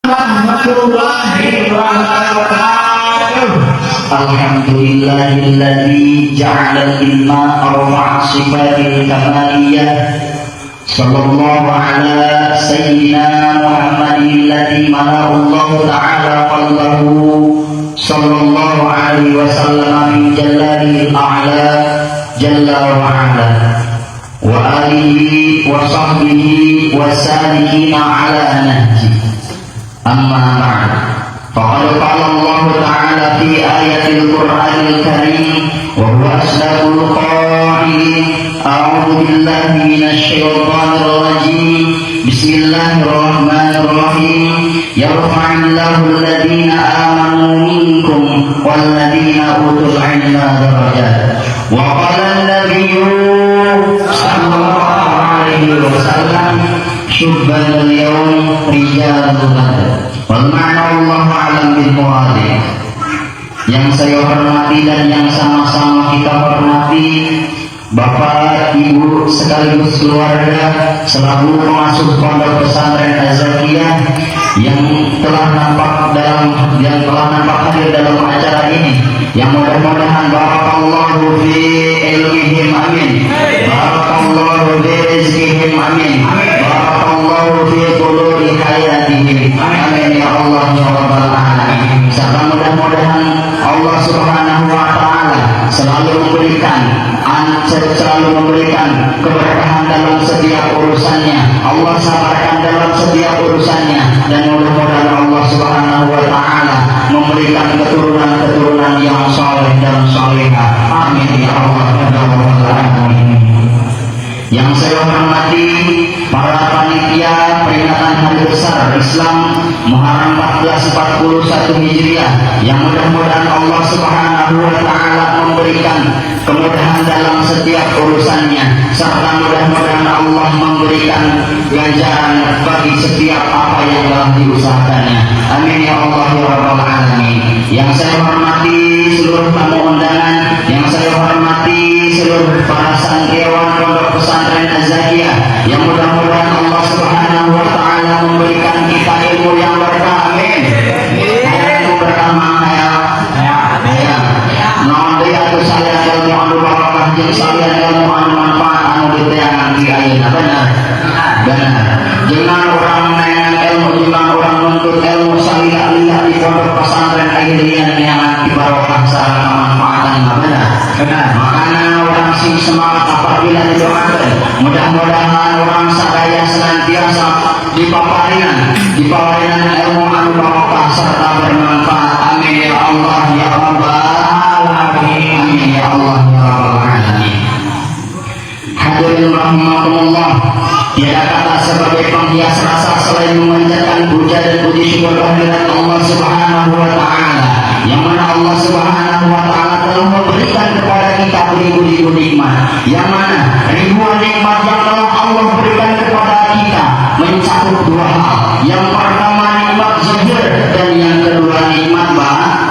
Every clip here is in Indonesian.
warahmatullahi wabarakatuh. Alhamdulillahilladzi ja'ala al-ilma arba'a sifatil kamaliyah. Sallallahu ala sayyidina Muhammadin alladzi mala'allahu ta'ala qalbahu sallallahu alaihi wasallam min jallalil a'la jalla wa ala wa alihi wa sahbihi wa salikina ala nahji. Amma ba'd. Faqad qala Allah ta'ala fi ayatil Qur'anil Karim wa huwa asdaqul qa'ilin. A'udzu billahi minasy syaithanir rajim. Bismillahirrahmanirrahim. Yarfa'illahu alladziina aamanu minkum walladziina utul 'ilma darajat. Wa qala an-nabiyyu sallallahu alaihi wasallam syubbal yawm rijalul badr. Wal ma'na Allahu a'lam bil murad. Yang saya hormati dan yang sama-sama kita hormati Bapak, Ibu, sekaligus keluarga selaku pengasuh Pondok Pesantren Az-Zakiyah yang telah nampak hadir dalam acara ini, yang mudah-mudahan barakallahu fi ilmihim amin, barakallahu fi rizqihim amin, barakallahu fi quluri hayatihim amin ya Allah ya rabbal alamin. Serta mudah-mudahan Allah Subhanahu wa taala selalu memberikan keberkahan dalam setiap urusannya. Allah sabarkan dalam setiap urusannya, dan mudah-mudahan Allah Subhanahu wa taala memberikan keturunan-keturunan yang saleh dan salehah. Amin ya Allah ya rabbal alamin. Yang saya hormati para panitia peringatan hari besar Islam Muharram 1441 Hijriah, yang mudah-mudahan Allah Subhanahu wa taala memberikan kemudahan dalam setiap urusannya, serta mudah-mudahan Allah memberikan ganjaran bagi setiap apa yang telah diusahakannya. Amin ya Allah ya rabbal alamin. Yang saya hormati seluruh tamu undangan, yang saya hormati seluruh para santriwan Pondok Pesantren Az-Zakiyah, yang mudah-mudahan Allah Subhanahu wa taala memberikan kita ilmu yang berkah. Amin. Ilmu berkah ya. Nanti aku saleh ilmu anu barokah jeung saleh ilmu anu manfaat anu diteangan di ayeuna. Benar. Jangan orang menang ilmu, jangan orang menuntut ilmu salih-alih di Pondok Pesantren ayeuna yang di barokah sareng kemanfaatan. Benar. Makanya orang sing semangat apabila didoakan, mudah-mudahan orang sadaya senantiasa dipaparinan ilmu anu barokah serta bermanfaat. Amin ya Allah ya rabbal alamin. Amin ya Allah ya rabbal alamin. Hadirin rahimakumullah, tiada kata sebagai penghias rasa selain memanjatkan puja dan puji syukur kehadirat Allah Subhanahu wa taala, yang mana Allah Subhanahu wa taala telah memberikan kepada kita beribu-ribu nikmat, yang mana ribuan nikmat yang telah Allah berikan kepada kita mencakup dua hal. Yang pertama nikmat zahir, dan yang kedua nikmat batin.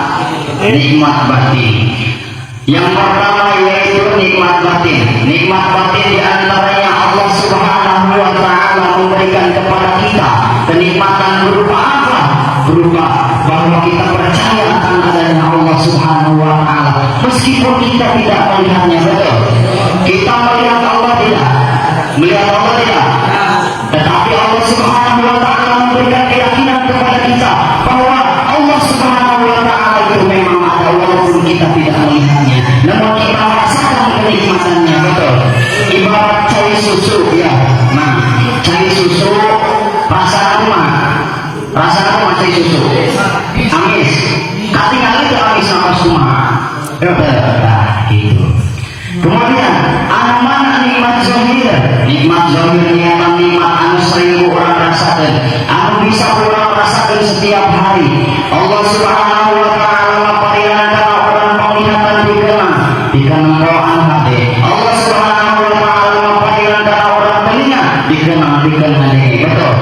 Yang pertama yaitu nikmat batin. Nikmat batin diantaranya Allah Subhanahu wa taala memberikan kepada kita kenikmatan berupa apa? Berupa bahwa kita percaya akan adanya Allah Subhanahu wa taala meskipun kita tidak melihatnya. Betul. Kita melihat Allah tidak? Melihat Allah tidak? Tetapi Allah Subhanahu wa taala memberikan keyakinan kepada kita bahwa Allah Subhanahu wa taala itu memang ada walaupun kita tidak melihatnya, namun kita rasakan kenikmatannya. Betul. Ibarat cai susu ya. Nah, cai susu rasa cai susu amis. Katingali itu amis sama semua. Gitu. Kemudian mana nikmat zahir? Nikmat zahir niatan nikmat anu seribu orang rasakan, anu bisa orang rasakan setiap hari. Allah Subhanahu wa taala maparianana orang penglihatan dikenang rohan hade. Allah Subhanahu wa taala maparianana orang telinga dikenang hade. Betul.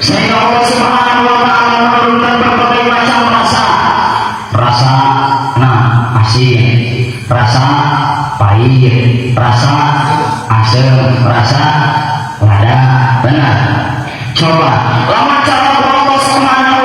Sehingga Allah Subhanahu wa taala menurunkan berbagai macam rasa asin, rasa pahit, rasa asam, rasa lada. Benar. Coba lama cara Allah Subhanahu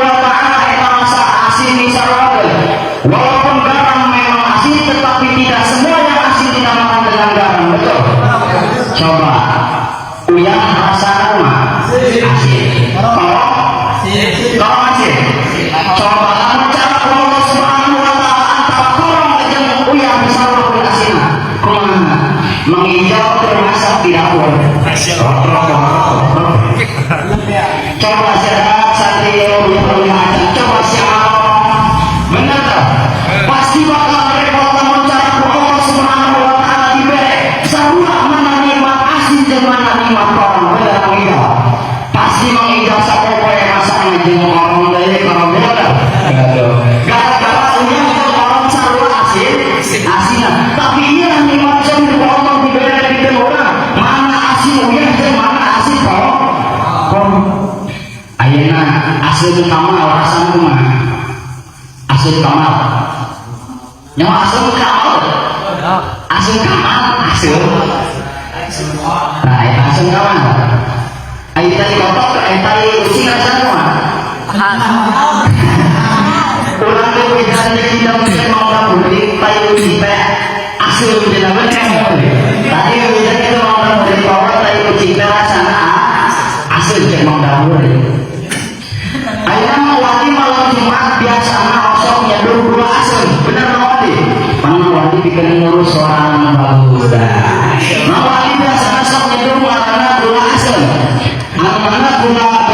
bingung orang dari kalau bola. Gara-gara punya orang sarwa asin. Tapi ini yang dimacam dipotong di beda di orang. Mana asin uyah dan mana asin kok? Ayeuna asin kamal rasanya mah. Asin kamal. Nyawa asin kamal. Asin kamal. Nah, itu asin kamal. Ayo tadi kotok, ayo tadi ucing rasanya mah. Orang tu bicara kita mungkin mau beli tayu cipta asal kita benar. Tadi bicara kita mau beli kawan tayu cipta sana asal kita mau beli. Ayah wali malam Jumat biasa osoknya dua asal benar wali. Mana wali bikin ngurus orang bagus dah. Wali biasa osoknya dua asal. Mana gula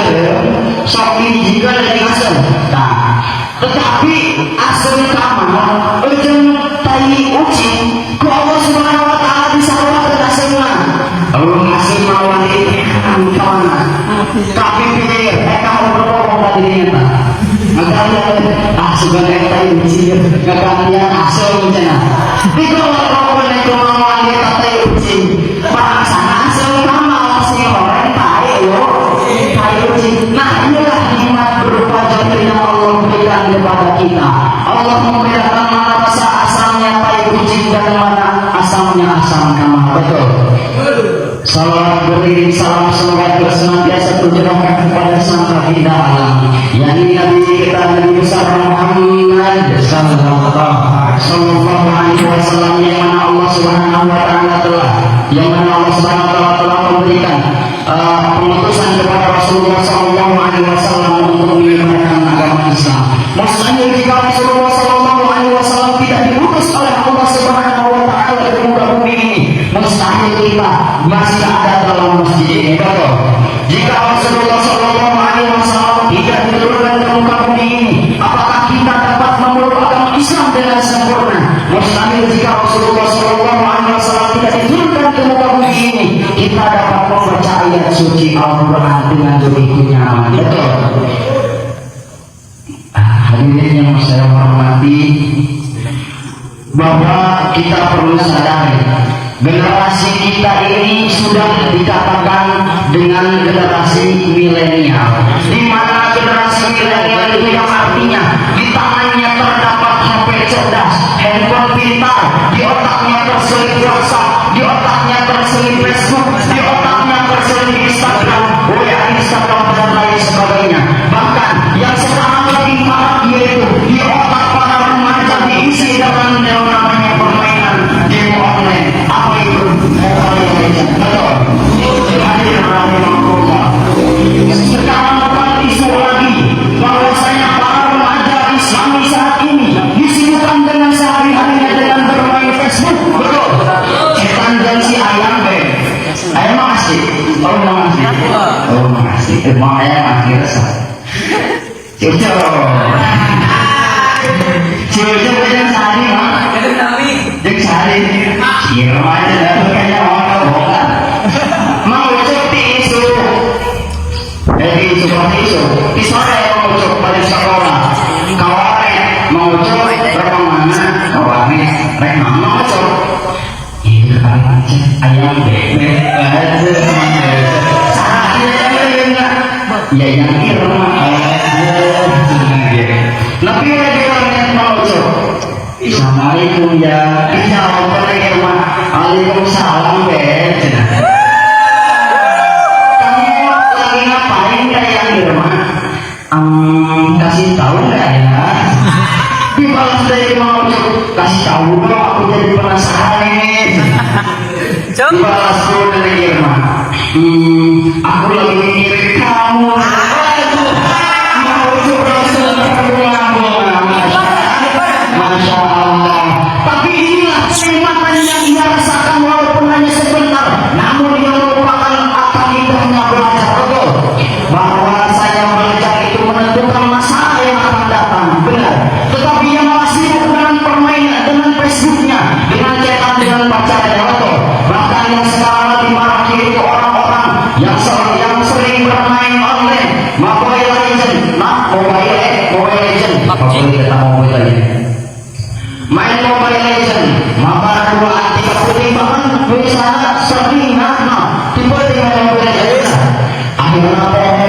soki jika dari asal. Tetapi asal kamar ujung tai ucing ku Allah subhanahu wa ta'ala bisa Allah kedasemna Allah ngasih mawani kawana tapi pilih mereka mau berbohong tadi nyata makanya sebagai tai ucing ngakanian asal ucina tapi kalau berbohong itu mawani tai ucing bahasana asal kamar si orang tai ucing nah inilah nikmat berupa jaminan Allah berikan kepada kita. Allah membedakan mana rasa asalnya tai kucing dan mana asalnya asam kamar. Betul. Salawat beriring salam semoga senantiasa tercurahkan kepada sang baginda alam, yakni Nabi kita Nabi besar Muhammad sallallahu alaihi wasallam yang mana Allah subhanahu wa ta'ala telah memberikan pengutusan kepada Rasulullah sallallahu alaihi wasallam untuk menyebarkan agama Islam. Maksudnya jika Rasulullah sallallahu alaihi wasallam tidak diutus oleh Allah subhanahu wa ta'ala ke muka bumi ini, mustahil kita masih ada dalam masjid ini. Betul. Jika Rasulullah sallallahu alaihi wasallam tidak diturunkan ke muka bumi ini, apakah kita dapat memeluk agama Islam dengan sempurna? Mustahil jika Rasulullah sallallahu alaihi wasallam tidak diturunkan ke muka bumi ini, kita dapat membaca ayat suci Al-Quran dengan begitu nyaman. Betul. Hadirin yang saya hormati, bahwa kita perlu sadari generasi kita ini sudah dikatakan dengan generasi milenial, di mana generasi milenial itu yang artinya di tangannya terdapat HP cerdas, handphone pintar, di otaknya terselip WhatsApp, di otaknya terselip Facebook, di otaknya terselip Instagram, Instagram dan lain sebagainya. Bahkan yang sekarang lebih parah yaitu di otak para remaja diisi dengan yang namanya permainan game online. Apa itu? Mobile Legends. Betul. Hadir rahimahullah. Sekarang bukan isu lagi bahwasanya para remaja Islami saat ini disibukkan dengan sehari-harinya dengan bermain Facebook. Betul. Setan dan si ayam beb. Ayam makasih. Oh makasih. Oh makasih. Emang ayam akhir resah. Cucu yang sehari mah yang sehari ya remaja dah kayaknya orang bohongan mau ucap isu di sore mau ucap pada sekolah kawarin mau ucap berapa mana kawarin rek mama ucap ini kalian ayam bebek ya yang irma Nabi orang mau ucap Assalamualaikum ya dijawab oleh irma Waalaikumsalam kamu lagi ngapain kayak irma kasih tahu nggak ya dibalas dari mau ucap kasih tahu dong aku jadi penasaran ini dibalas dulu dari irma aku lagi mikirin kamu Masya Allah. Tapi inilah kenikmatan yang ia rasakan walaupun hanya sebentar, namun ia merupakan akan indahnya belajar. Betul. Bahwa saya belajar itu menentukan masa yang akan datang. Benar. Tetapi yang masih dengan permainan, dengan Facebooknya, dengan chatan, dengan bacaan. Betul. Bahkan yang sekarang lebih marak itu orang-orang yang sering bermain online. Mobile Legend. Pokoknya kita Mobile Legend. Main Mobile Legend, maka dua tiga pertimbangan bisa sering tiba dengan Mobile Legend. Akhirnya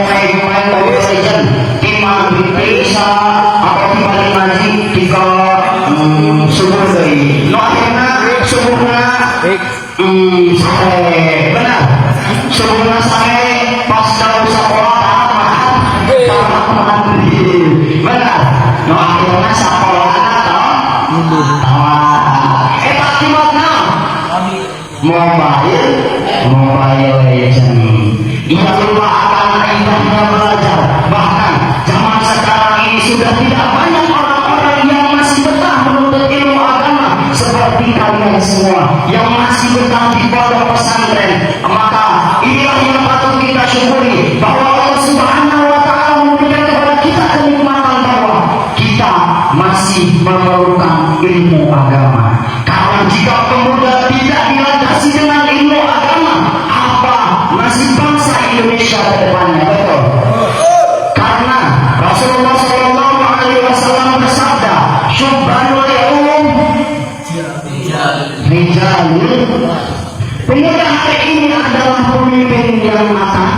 main Mobile Legend, timah bisa atau tiba lagi tiga subuh dari. No akhirnya subuhnya sampai benar. Subuhnya sampai pas dalam sekolah benar. No akhirnya sekolah Mobile Legend. Ia lupakan indahnya belajar. Bahkan zaman sekarang ini sudah tidak banyak orang-orang yang masih betah menuntut ilmu agama seperti kalian semua yang masih betah di pondok pesantren. Maka inilah yang patut kita syukuri, bahwa Allah Subhanahu wa Ta'ala memberikan kepada kita kenikmatan bahwa kita masih memerlukan ilmu agama. Karena jika pemuda tidak dilandasi dengan ilmu agama, apa nasib bangsa Indonesia ke depannya? Betul. Karena Rasulullah SAW bersabda, "Syubhanul yaum rijalul." Pemuda hari ini adalah pemimpin yang akan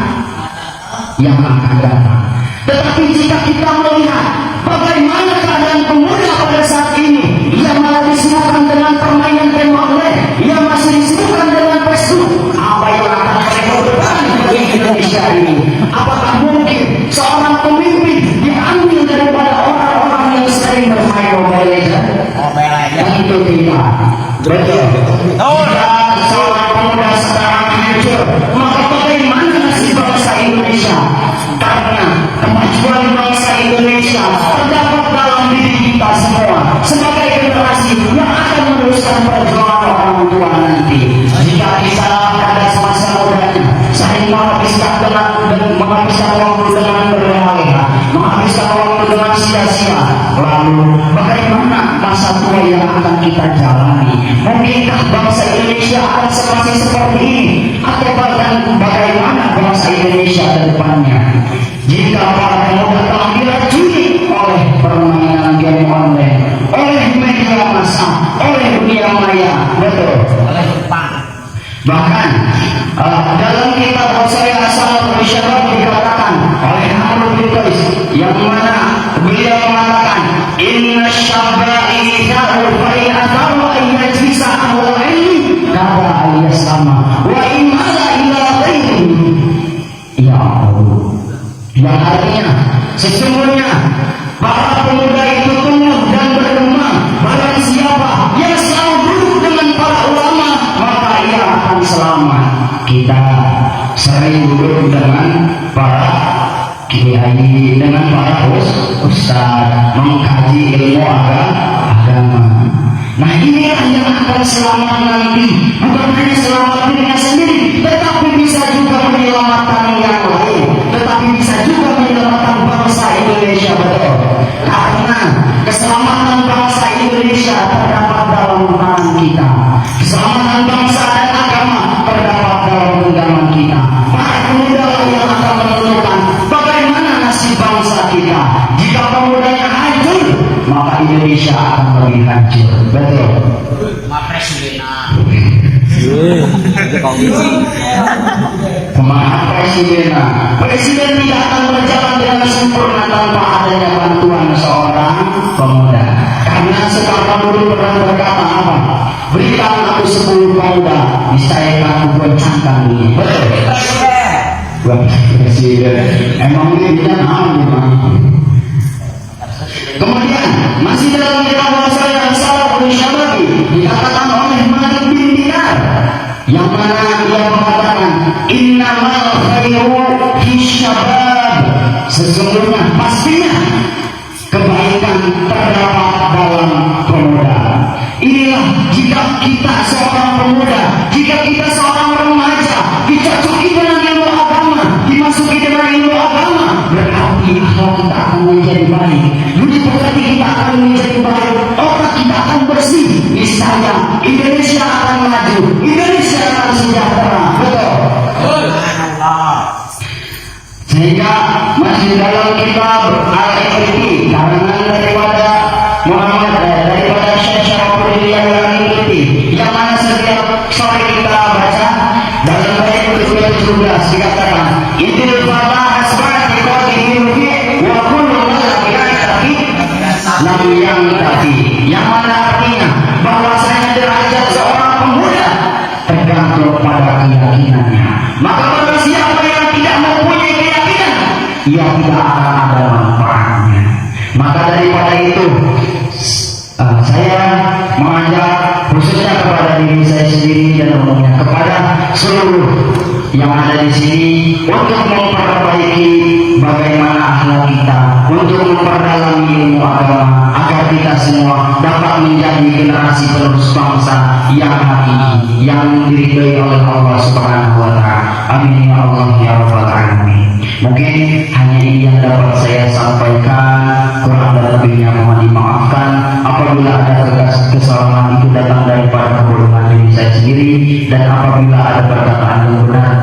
datang. Tetapi jika kita melihat bagaimana keadaan pemuda pada saat ini, ia malah disibukkan dengan permainan game online, ia masih disibukkan dengan Facebook. Apa yang akan mereka berani di Indonesia ini? Apakah mungkin seorang pemimpin diambil daripada orang-orang yang sering bermain Mobile Legend? Tentu tidak. Betul. Jika seorang pemuda sekarang hancur, maka bagaimana nasib bangsa Indonesia? Karena kemajuan bangsa Indonesia terdapat dalam diri kita semua sebagai generasi yang akan meneruskan perjuangan orang tua nanti. Jika kita pada semasa mudanya sering menghabiskan waktu dengan berleha-leha, menghabiskan waktu dengan sia-sia, lalu bagaimana masa tua yang akan kita jalani? Mungkinkah bangsa Indonesia akan masih seperti ini? Atau bahkan bagaimana bangsa Indonesia ke depannya? Jika para pemuda telah diracuni oleh permainan game online, oleh media massa, oleh dunia maya, betul. Bahkan dalam kitab Wasaya Asal Syabab dikatakan oleh Hamid bin Qais, yang mana beliau mengatakan, "Inna syabba idza fa'atahu ayyajisa ahwal ilmi kata al-yasama wa imala ila ghairi." Ya Allah, yang artinya sesungguhnya para pemuda itu tumbuh dan berkembang. Barang siapa yang selalu duduk dengan para ulama, maka ia akan selamat. Kita sering duduk dengan para kiai, dengan para ustaz, mengkaji ilmu agama. Nah, inilah yang akan selamat nanti. Bukan hanya selamat dirinya sendiri, tetapi bisa juga menyelamatkan yang lain, tetapi bisa juga menyelamatkan bangsa Indonesia. Betul. Karena keselamatan bangsa Indonesia terdapat dalam tangan kita. Keselamatan bangsa dan agama terdapat dalam genggaman kita. Para pemuda yang akan menentukan bagaimana nasib bangsa kita. Jika pemudanya hancur, maka Indonesia akan lebih hancur. Betul. Kemana presiden tidak akan berjalan dengan sempurna tanpa adanya bantuan seorang pemuda. Karena sekarang dulu pernah berkata apa? Berikan aku 10 pemuda, niscaya aku goncangkan dunia. Betul. Presiden emang ini dia Kemudian masih dalam kitab Wasaya Asal Syabab dikatakan oleh Malik bin Dinar, yang mana ia mengatakan, "Innamal khairu fi syabab." Sesungguhnya pastinya kebaikan terdapat dalam pemuda. Inilah jika kita seorang pemuda, jika kita seorang remaja dicocoki dengan ilmu agama, dimasuki dengan ilmu agama, berarti akhlak kita akan menjadi baik, budi pekerti kita akan menjadi baik, otak kita akan bersih. Niscaya Indonesia akan maju, Indonesia akan sejahtera. Betul. Sehingga masih dalam kitab 11 dikatakan idil fala asbati qadhihi wa kullu laki lam yang tadi, yang mana artinya bahwasanya derajat seorang pemuda tergantung pada keyakinannya. Maka barang siapa yang tidak mempunyai keyakinan, ia tidak akan ada manfaatnya. Maka daripada itu saya mengajak khususnya kepada diri saya sendiri dan umumnya kepada seluruh yang ada di sini untuk memperbaiki bagaimana akhlak kita, untuk memperdalami ilmu agama agar kita semua dapat menjadi generasi penerus bangsa yang hakiki, yang diridhai oleh Allah Subhanahu wa taala. Amin ya Allah ya rabbal alamin. Mungkin hanya ini yang dapat saya sampaikan, kurang dan lebihnya mohon dimaafkan. Apabila ada kesalahan itu datang daripada kebodohan diri saya sendiri, dan apabila ada perkataan yang benar